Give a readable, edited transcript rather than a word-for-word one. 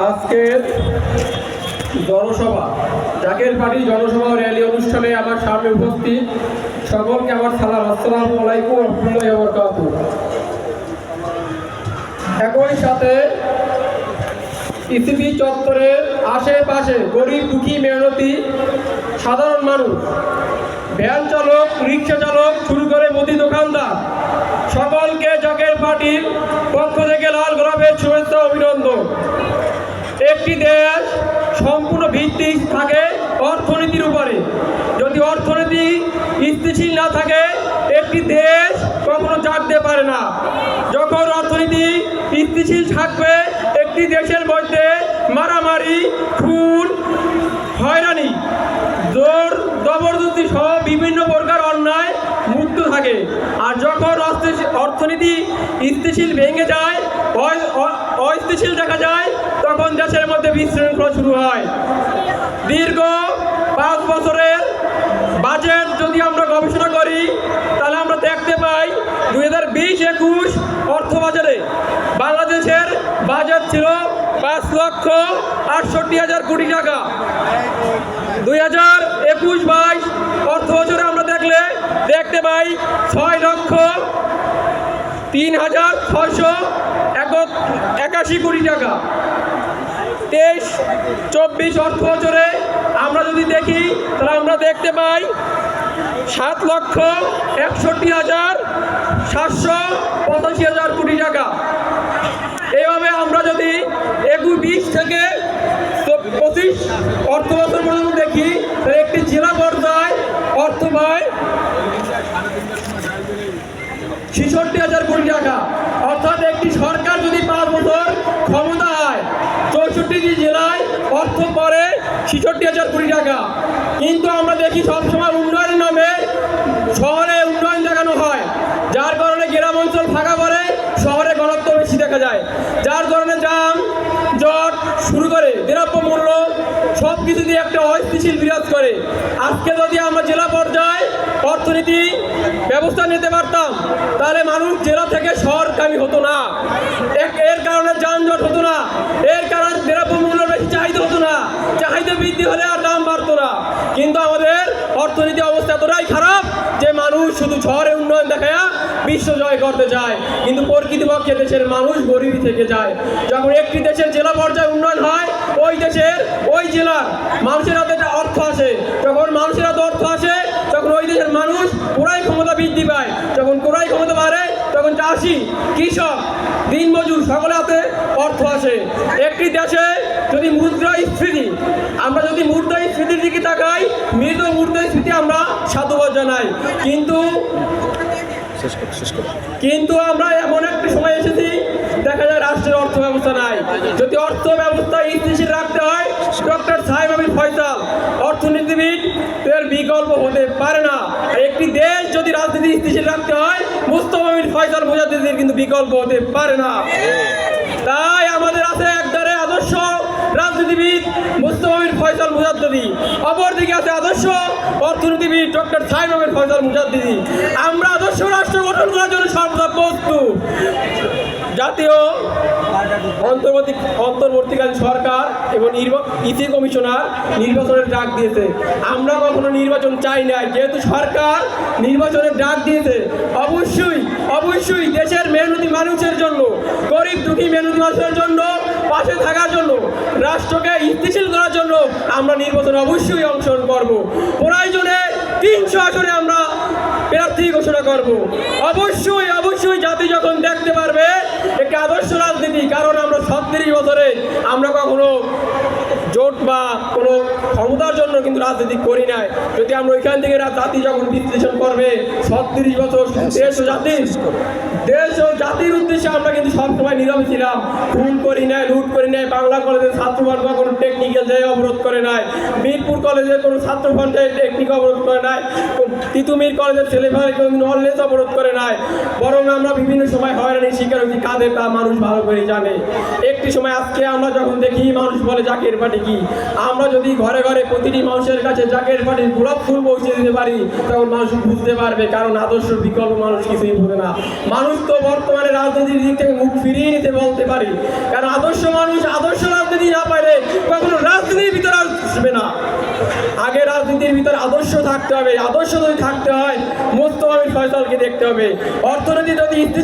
আজকের জনসভা জাকের পার্টি জনসভা ও র্যালি অনুষ্ঠানে আমার সামনে উপস্থিত সকলকে আমার সালাম, আসসালামু আলাইকুম ওয়া রাহমাতুল্লাহি ওয়া বারাকাতুহু। একই সাথে ইসিবি চত্বরের আশেপাশে গরিব দুঃখী মেহনতি সাধারণ মানুষ, ভ্যান চালক, রিক্সা চালক শুরু করে মুদি দোকানদার সকলকে জাকের পার্টির পক্ষ থেকে লাল গোলাপের শুভেচ্ছা অভিনন্দন। একটি দেশ সম্পূর্ণ ভিত্তি থাকে অর্থনীতির উপরে। যদি অর্থনীতি স্থিতিশীল না থাকে একটি দেশ কখনো জাগতে পারে না। যখন অর্থনীতি স্থিতিশীল থাকবে একটি দেশের মধ্যে মারামারি, খুন, হয়রানি, জোর জবরদস্তি সহ বিভিন্ন প্রকার অন্যায় মুক্ত থাকে। আর যখন অর্থনীতি স্থিতিশীল ভেঙে যায়, অস্থিতিশীল দেখা যায়, তখন দেশের মধ্যে বিশৃঙ্খলা শুরু হয়। দীর্ঘ 5 বছরের বাজেট যদি আমরা গবেষণা করি তাহলে আমরা দেখতে পাই 2020-21 অর্থ বাজারে বাংলাদেশের বাজেট ছিল 5,68,000 কোটি টাকা। 2021-22 অর্থ বছরে আমরা দেখতে পাই 6,03,681 কোটি টাকা। 23-24 অর্থ বছরে আমরা যদি দেখি তাহলে আমরা দেখতে পাই 7,61,785,000 কোটি টাকা। এইভাবে আমরা যদি 21-20 থেকে 25 অর্থ বছর পর্যন্ত দেখি তাহলে একটি জেলা পর্যায়ে অর্থ ব্যয় 66,000 কোটি টাকা। অর্থাৎ একটি সরকার যদি 5 বছর ক্ষমতা হয় 64টি জেলায় অর্থ পড়ে 66,000 কোটি টাকা। কিন্তু আমরা দেখি সবসময় উন্নয়নের নামে শহরে উন্নয়ন দেখানো হয়, যার কারণে গ্রাম অঞ্চল ফাঁকা পড়ে, শহরে ঘনত্ব বেশি দেখা যায়, যার কারণে যান জট শুরু করে, দ্রব্য মূল্য সব কিছু দিয়ে একটা অস্থিতিশীল বিরাজ করে। আজকে যদি আমরা জেলা পর্যায়ে অর্থনীতি ব্যবস্থা নিতে পারতাম তাহলে মানুষ জেলা থেকে শহরগামী হতো না, এর কারণে যানজট হতো না, এর কারণে দ্রব্য মূল্য বেশি চাহিদা হতো না, চাহিদা বৃদ্ধি হলে আর দাম বাড়তো না। কিন্তু আমাদের অর্থনীতি অবস্থা এতটাই খারাপ যে মানুষ শুধু শহরে উন্নয়ন দেখায় বিশ্ব জয় করতে চায়, কিন্তু প্রকৃতপক্ষে দেশের মানুষ গরিবই থেকে যায়। যখন একটি দেশের জেলা পর্যায়ে উন্নয়ন হয় ওই দেশের ওই জেলার মানুষের হাতে অর্থ আসে, যখন মানুষের হাতে অর্থ আসে তখন ওই দেশের মানুষ ক্রয় ক্ষমতা বৃদ্ধি পায়, যখন ক্রয় ক্ষমতা বাড়ে তখন চাষি, কৃষক, দিনমজুর সকলের হাতে অর্থ আসে। একটি দেশে যদি মুদ্রাস্ফীতি, আমরা যদি মুদ্রাস্ফীতির দিকে তাকাই, মৃত মুদ্রাস্ফীতি আমরা সাধুবাদ জানাই, কিন্তু আমরা এমন একটি সময় এসেছি দেখা যায় রাষ্ট্রের অর্থ ব্যবস্থা নাই। যদি অর্থ ব্যবস্থা স্থিতিশীল রাখতে হয় ডক্টর সাহেব আমির ফয়সাল অর্থনীতিবিদ এর বিকল্প হতে পারে না। একটি দেশ যদি রাজনীতি স্থিতিশীল রাখতে হয় মুস্তফা আমির ফয়সাল মুজাদ্দিদের কিন্তু বিকল্প হতে পারে না। তাই আমাদের আছে একধারে আদর্শ রাজনীতিবিদ মুস্তফা আমির ফয়সাল মুজাদ্দিদি, অপরদিকে আছে আদর্শ অর্থনীতিবিদ ডক্টর সাহেব আমির ফয়সাল মুজাদ্দিদি। আমরা আদর্শ রাষ্ট্র গঠন করার জন্য সর্বদা প্রস্তুত। জাতীয় অন্তর্বর্তীকালীন সরকার এবং ইসি কমিশনার নির্বাচনের ডাক দিয়েছে। আমরা কখনো নির্বাচন চাই নাই, যেহেতু সরকার নির্বাচনের ডাক দিয়েছে অবশ্যই দেশের মেহনতি মানুষের জন্য, গরিব দুঃখী মেহনতি মানুষের জন্য পাশে থাকার জন্য, রাষ্ট্রকে স্থিতিশীল করার জন্য আমরা নির্বাচনে অবশ্যই অংশগ্রহণ করব। প্রয়োজনে 300 আসনে আমরা প্রার্থী ঘোষণা করব। অবশ্যই জাতি যখন দেখতে পারবে একটি আদর্শ রাজনীতি, কারণ আমরা 36 বছরে আমরা কখনো জোট বা কোনো ক্ষমতার জন্য কিন্তু রাজনীতি করি নাই। যদি আমরা ওইখান থেকে জাতি যখন বিশ্লেষণ করবে 36 বছর দেশ ও জাতির উদ্দেশ্যে আমরা কিন্তু সবসময় নীরব ছিলাম। খুন করি নাই, লুট করি নাই, বাংলা কলেজের ছাত্রবর্গ কোনো টেকনিক্যাল জায়গায় অবরোধ করে নাই, মিরপুর কলেজের কোনো ছাত্র পর্যায়ে টেকনিক অবরোধ করে নাই, তিতুমির কলেজের ছেলেমেয়েরা কোনো নলেজ অবরোধ করে নাই। বরং আমরা বিভিন্ন সময় হয়রানির শিকার হয়েছি, কাদের তা মানুষ ভালো করে জানে। একটি সময় আজকে আমরা যখন দেখি মানুষ বলে জাকের পার্টি কি, আমরা যদি ঘরে ঘরে প্রতিটি মানুষের কাছে জাকের পার্টির গোলাপ ফুল পৌঁছে দিতে পারি, তখন মানুষ বুঝতে পারবে, কারণ আদর্শ বিকল্প মানুষ কিছুই বোঝে না। মানুষ তো বর্তমানে রাজনীতির দিক থেকে মুখ ফিরিয়ে নিতে বলতে পারি, কারণ আদর্শ মানুষ আদর্শ রাজনীতি না পাইলে কখনো রাজনীতির ভিতরে আসবে না। আগে রাজনীতির ভিতরে আদর্শ থাকতে হবে, আদর্শ যদি থাকতে হয় মোস্তফা ফয়সালকে দেখতে হবে। অর্থনীতি যদি